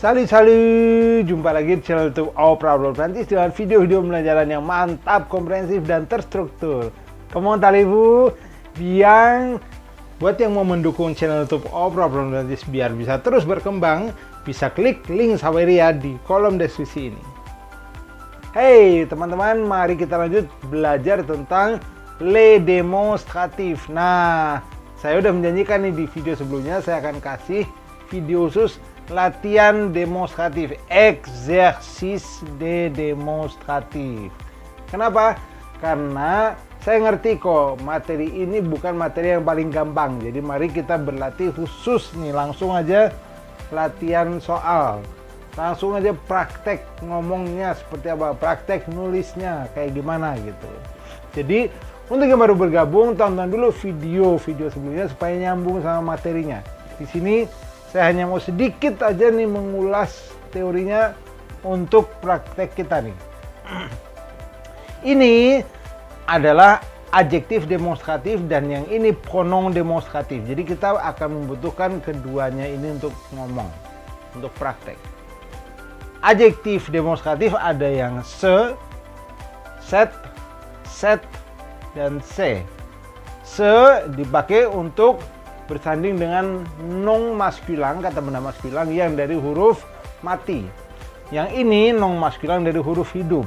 Salut, jumpa lagi di channel YouTube Opera Prancis dengan video-video pembelajaran yang mantap, komprehensif, dan terstruktur. Comment allez-vous? Bien. Buat yang mau mendukung channel YouTube Opera Prancis biar bisa terus berkembang, bisa klik link Saweria di kolom deskripsi ini. Hey teman-teman, mari kita lanjut belajar tentang les démonstratifs. Nah, saya udah menjanjikan nih di video sebelumnya, saya akan kasih video khusus latihan demonstratif, exercice de demonstratif. Kenapa? Karena saya ngerti kok materi ini bukan materi yang paling gampang. Jadi mari kita berlatih khusus nih, langsung aja latihan soal. Langsung aja praktek ngomongnya seperti apa, praktek nulisnya kayak gimana gitu. Jadi untuk yang baru bergabung, tonton dulu video-video sebelumnya supaya nyambung sama materinya. Di sini saya hanya mau sedikit aja nih mengulas teorinya untuk praktek kita nih. Ini adalah adjektif demonstratif dan yang ini pronom demonstratif. Jadi kita akan membutuhkan keduanya ini untuk ngomong, untuk praktek. Adjektif demonstratif ada yang se, set, dan se. Se dipakai untuk bersanding dengan non maskulang, kata benda maskulang yang dari huruf mati. Yang ini non maskulang dari huruf hidup.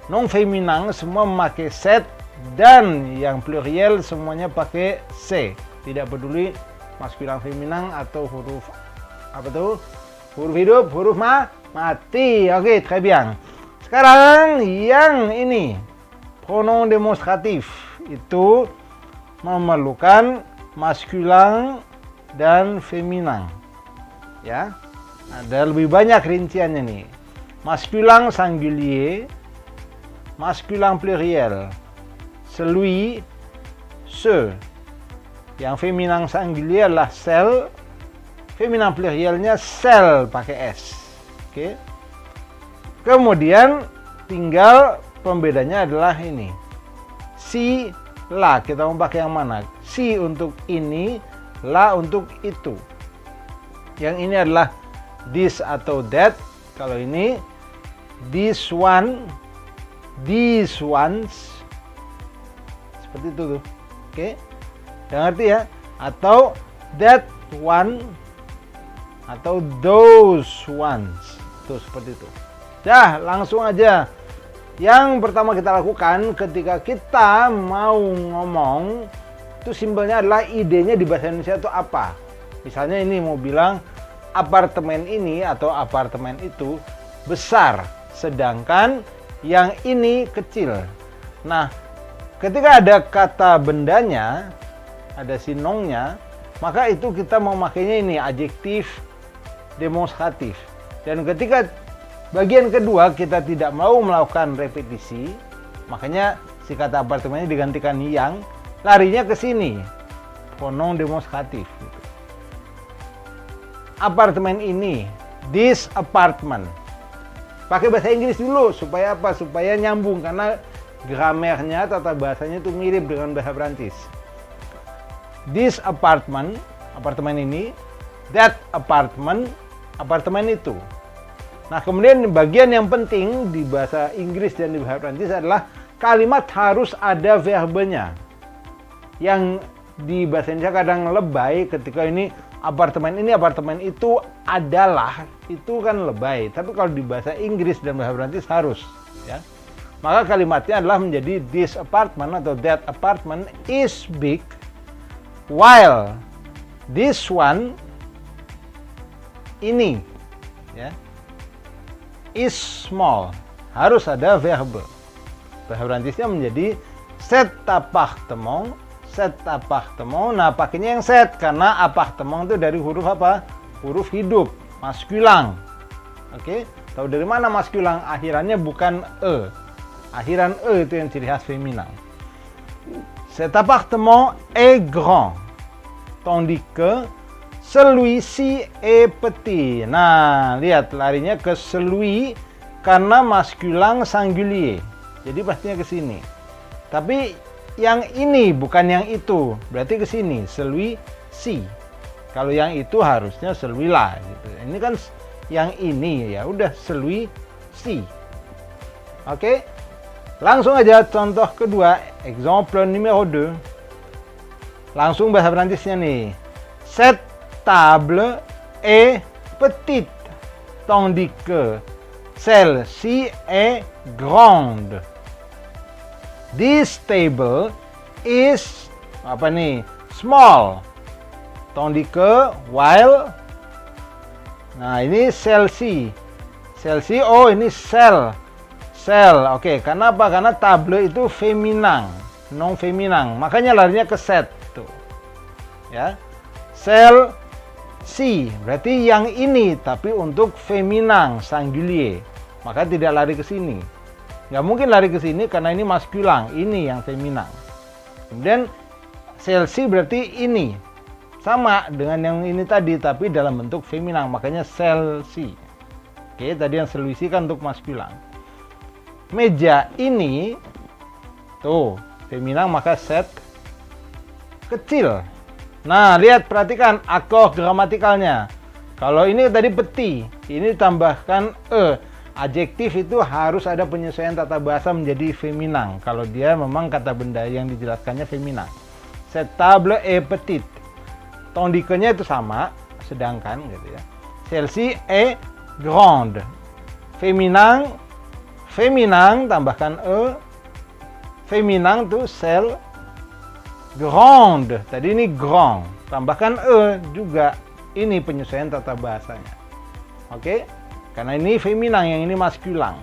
Non feminan semua memakai set dan yang pluriel semuanya pakai se. Tidak peduli maskulang feminan atau huruf apa tuh? Huruf hidup, huruf mati. Oke, très bien. Sekarang yang ini pronom demonstratif itu memerlukan maskulan dan feminan, ya. Ada lebih banyak rinciannya nih. Maskulan singulier, maskulan pluriel, celui, ce. Yang feminan singulier adalah celle, feminan plurielnya celle pakai s. Oke. Kemudian tinggal pembedanya adalah ini. Si, la, kita mau pakai yang mana? Si untuk ini, la untuk itu. Yang ini adalah this atau that. Kalau ini this one, these ones. Seperti itu tuh. Oke. Udah ngerti ya? Atau that one atau those ones. Tuh seperti itu. Dah, langsung aja. Yang pertama kita lakukan ketika kita mau ngomong, itu simpelnya adalah idenya di bahasa Indonesia itu apa. Misalnya ini mau bilang apartemen ini atau apartemen itu besar, sedangkan yang ini kecil. Nah, ketika ada kata bendanya, ada sinongnya, maka itu kita memakainya ini adjektif demonstratif. Dan ketika bagian kedua kita tidak mau melakukan repetisi, makanya si kata apartemennya digantikan yang, larinya ke sini, pronom demonstratif. Gitu. Apartemen ini, this apartment. Pakai bahasa Inggris dulu supaya apa? Supaya nyambung karena gramernya, tata bahasanya itu mirip dengan bahasa Prancis. This apartment, apartemen ini, that apartment, apartemen itu. Nah, kemudian bagian yang penting di bahasa Inggris dan di bahasa Prancis adalah kalimat harus ada verbenya. Yang di bahasa Indonesia kadang lebay ketika ini apartemen itu adalah, itu kan lebay. Tapi kalau di bahasa Inggris dan bahasa Prancis harus, ya. Maka kalimatnya adalah menjadi this apartment atau that apartment is big while this one ini, ya, is small. Harus ada verb. Bahasa Prancisnya menjadi cet appartement, cet appartement. Nah, pakainya yang set karena appartement itu dari huruf apa? Huruf hidup, maskulang. Oke, tahu dari mana maskulang? Akhirannya bukan e. Akhiran e itu yang ciri khas feminan. Cet appartement est grand, tandis que celui-ci est petit. Nah, lihat larinya ke celui karena maskulang singulier. Jadi pastinya ke sini. Tapi yang ini bukan yang itu, berarti ke sini celui-ci. Kalau yang itu harusnya celui-là gitu. Ini kan yang ini, ya udah celui-ci. Oke, langsung aja contoh kedua, exemple numéro 2. Langsung bahasa Perancisnya nih. Cette table est petite, tandis que celle-ci est grande. This table is apa nih? Small. Tandis que while, nah ini celle-ci. Celle-ci, oh ini cell. Cell, oke. Karena apa? Karena table itu feminang, non feminang. Makanya larinya ke set tuh. Ya. Celle-ci berarti yang ini, tapi untuk feminang, singulier. Maka tidak lari ke sini. Nggak mungkin lari ke sini karena ini maskulang, ini yang feminang. Kemudian celle-ci berarti ini. Sama dengan yang ini tadi, tapi dalam bentuk feminang, makanya celle-ci. Oke, tadi yang celui-ci kan untuk maskulang. Meja ini, tuh, feminang, maka set kecil. Nah, lihat, perhatikan akor gramatikalnya. Kalau ini tadi petit, ini tambahkan e. Adjektif itu harus ada penyesuaian tata bahasa menjadi feminang. Kalau dia memang kata benda yang dijelaskannya feminang. Cette table est petite. Tandis que-nya itu sama, sedangkan gitu ya. Celle-ci est grande. Feminang, feminang tambahkan e. Feminang tuh celle. Grande. Tadi ini grand. Tambahkan e juga. Ini penyesuaian tata bahasanya. Oke? Karena ini feminang, yang ini maskulang.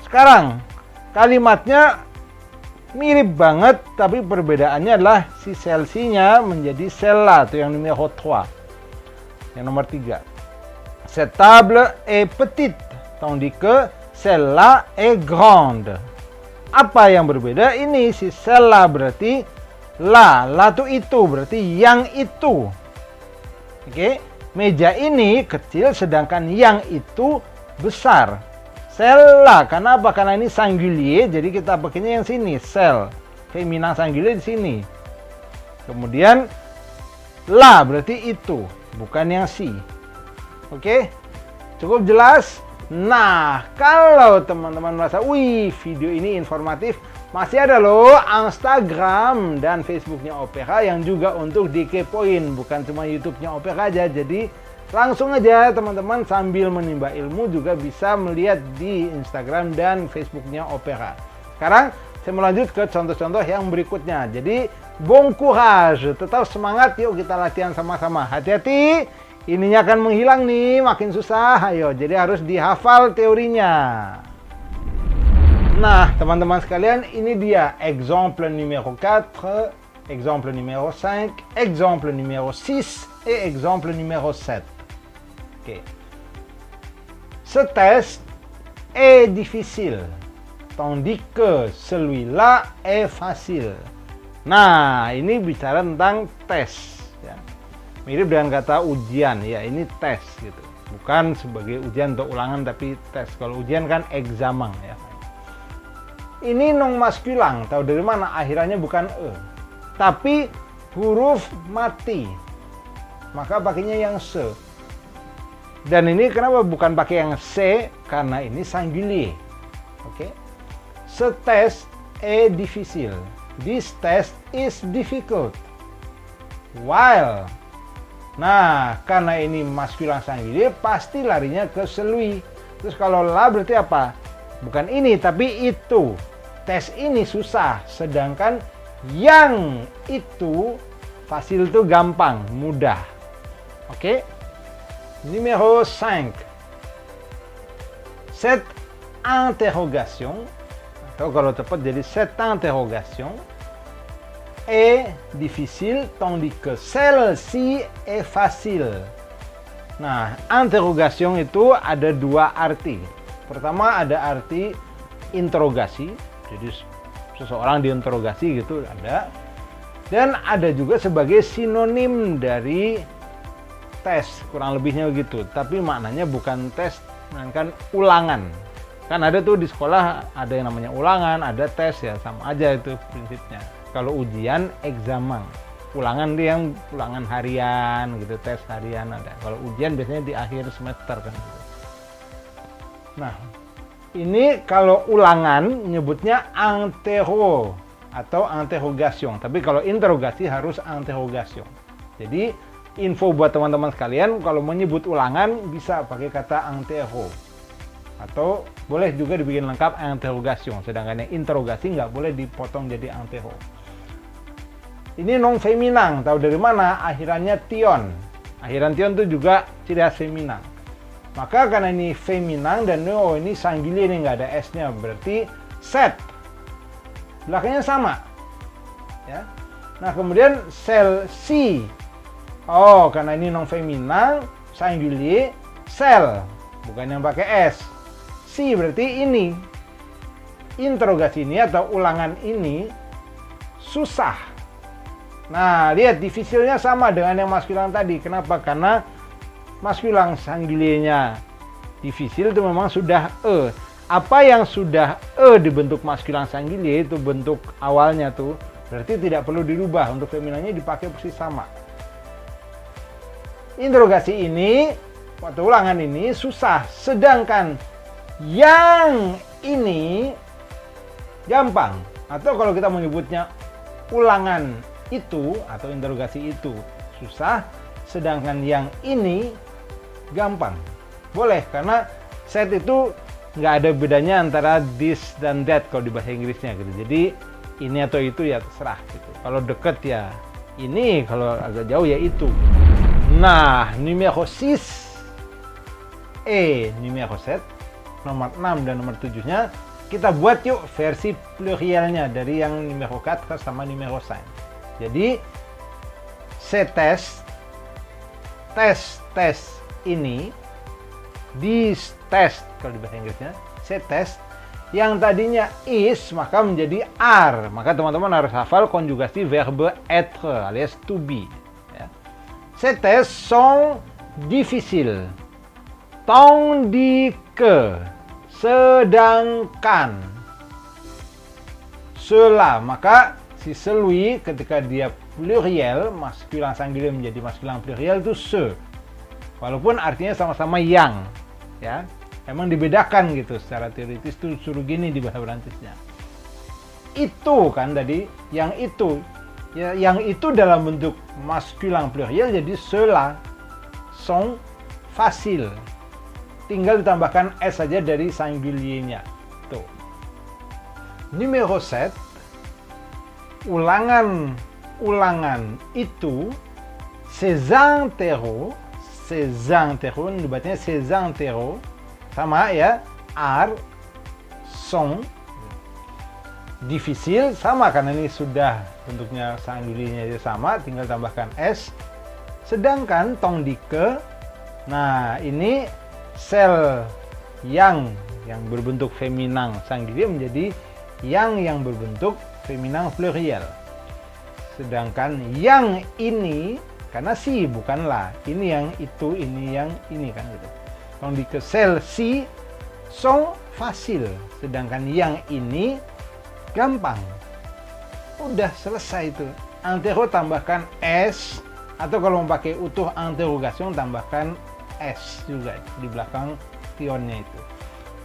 Sekarang kalimatnya mirip banget, tapi perbedaannya adalah si celle-ci-nya menjadi celle-là, itu yang numéro 3. Yang nomor 3. Cette table est petite, tandis que celle-là est grande. Apa yang berbeda? Ini si celle-là berarti la itu berarti yang itu. Oke, meja ini kecil sedangkan yang itu besar. Celle-là, karena apa? Karena ini singulier, jadi kita pakainya yang sini, celle. Feminang singulier di sini. Kemudian la berarti itu, bukan yang si. Oke? Cukup jelas? Nah, kalau teman-teman merasa, wih, video ini informatif, masih ada loh Instagram dan Facebooknya Opera yang juga untuk dikepoin, bukan cuma YouTube-nya Opera aja. Jadi langsung aja teman-teman sambil menimba ilmu juga bisa melihat di Instagram dan Facebooknya Opera. Sekarang saya mau lanjut ke contoh-contoh yang berikutnya. Jadi bon courage, tetap semangat, yuk kita latihan sama-sama. Hati-hati, ininya akan menghilang nih, makin susah. Ayo, jadi harus dihafal teorinya. Nah, teman-teman sekalian, ini dia exemple numéro 4, exemple numéro 5, exemple numéro 6 et exemple numéro 7. Oke. Ce test est difficile, tandis que celui-là est facile. Nah, ini bicara tentang tes. Ya. Mirip dengan kata ujian, ya ini tes gitu. Bukan sebagai ujian untuk ulangan, tapi tes. Kalau ujian kan examen ya. Ini non maskulang, tahu dari mana? Akhirannya bukan e, tapi huruf mati. Maka pakainya yang se. Dan ini kenapa bukan pakai yang C? Karena ini singulier. Oke. Ce test est difficile. This test is difficult. While. Nah, karena ini maskulang singulier, pasti larinya ke celui. Terus kalau la berarti apa? Bukan ini, tapi itu. Tes ini susah, sedangkan yang itu fasil itu gampang, mudah. Oke? Numéro 5. Cette interrogation, atau kalau cepat jadi cette interrogation, est difficile tandis que celle-ci est facile. Nah, interrogation itu ada dua arti. Pertama ada arti interogasi, jadi seseorang diinterogasi gitu ada. Dan ada juga sebagai sinonim dari tes, kurang lebihnya begitu. Tapi maknanya bukan tes, melainkan ulangan. Kan ada tuh di sekolah ada yang namanya ulangan, ada tes ya, sama aja itu prinsipnya. Kalau ujian, examen. Ulangan dia yang ulangan harian gitu, tes harian ada. Kalau ujian biasanya di akhir semester kan. Nah, ini kalau ulangan nyebutnya interro atau interrogation. Tapi kalau interogasi harus interrogation. Jadi info buat teman-teman sekalian, kalau menyebut ulangan bisa pakai kata interro. Atau boleh juga dibikin lengkap interrogation. Sedangkan yang interogasi nggak boleh dipotong jadi interro. Ini non feminang, tahu dari mana? Akhirannya tion. Akhiran tion itu juga ciri khas feminang. Maka karena ini feminang dan ini singulier, ini nggak ada s-nya, berarti set. Belakangnya sama. Ya. Nah, kemudian sel si. Oh, karena ini non feminang, singulier, sel. Bukan yang pakai s. Si berarti ini. Interogasi ini atau ulangan ini susah. Nah, lihat divisilnya sama dengan yang maskulan tadi. Kenapa? Karena maskulan singulier-nya divisil itu memang sudah e. Apa yang sudah e dibentuk maskulan singulier itu bentuk awalnya tuh, berarti tidak perlu dirubah. Untuk feminannya dipakai persis sama. Interogasi ini atau ulangan ini susah, sedangkan yang ini gampang. Atau kalau kita menyebutnya ulangan itu atau interogasi itu susah, sedangkan yang ini gampang. Boleh, karena set itu nggak ada bedanya antara this dan that kalau di bahasa Inggrisnya gitu. Jadi ini atau itu ya terserah gitu. Kalau deket ya ini, kalau agak jauh ya itu. Nah, numéro 6 numéro 7, nomor 6 dan nomor 7-nya kita buat yuk versi plurielnya dari yang numéro 4 sama numéro 5. Jadi tes ini, this test kalau di bahasa Inggrisnya, test yang tadinya is maka menjadi are. Maka teman-teman harus hafal konjugasi verbe être alias to be. Ya. Ces tests sont difficiles, tandis que, sedangkan, cela. Maka si celui ketika dia pluriel, maskulan singulier menjadi maskulan pluriel itu se. Walaupun artinya sama-sama yang, ya, emang dibedakan gitu secara teoritis tuh suruh gini di bahasa Prancisnya. Itu kan tadi, yang itu, ya, yang itu dalam bentuk maskulan pluriel jadi cela, sont facile. Tinggal ditambahkan s saja dari singulier-nya. Tuh. Numéro 7, ulangan itu ces interros dibacanya ces interros sama ya, are, sont, difficile sama karena ini sudah bentuknya singulier-nya sama, tinggal tambahkan s. Sedangkan tandis que, nah ini sel yang berbentuk feminang singulier menjadi yang berbentuk feminang pluriel. Sedangkan yang ini karena si bukanlah, ini yang itu, ini yang ini kan gitu. Tandis que celles-ci sont faciles, sedangkan yang ini gampang. Udah selesai itu. Interro tambahkan s, atau kalau mau pakai utuh interrogation tambahkan s juga di belakang tionnya itu.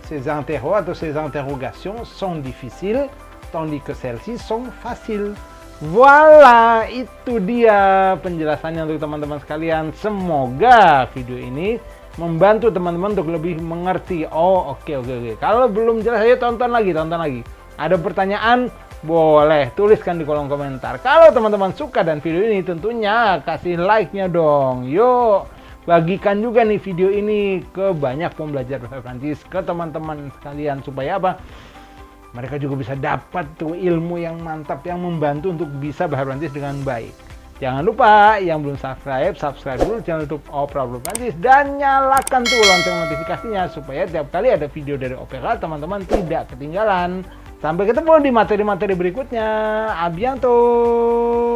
Ces interros atau ces interrogations sont difficiles, tandis que celles-ci sont faciles. Voila, itu dia penjelasannya untuk teman-teman sekalian. Semoga video ini membantu teman-teman untuk lebih mengerti. Oh, oke. Kalau belum jelas, ayo tonton lagi. Ada pertanyaan, boleh tuliskan di kolom komentar. Kalau teman-teman suka dan video ini, tentunya kasih like-nya dong. Yuk, bagikan juga nih video ini ke banyak pembelajar bahasa Prancis, ke teman-teman sekalian, supaya apa? Mereka juga bisa dapat tuh ilmu yang mantap yang membantu untuk bisa bahasa Prancis dengan baik. Jangan lupa yang belum subscribe dulu channel YouTube Opera Prancis dan nyalakan tuh lonceng notifikasinya supaya tiap kali ada video dari Opera teman-teman tidak ketinggalan. Sampai ketemu di materi-materi berikutnya. A bientôt.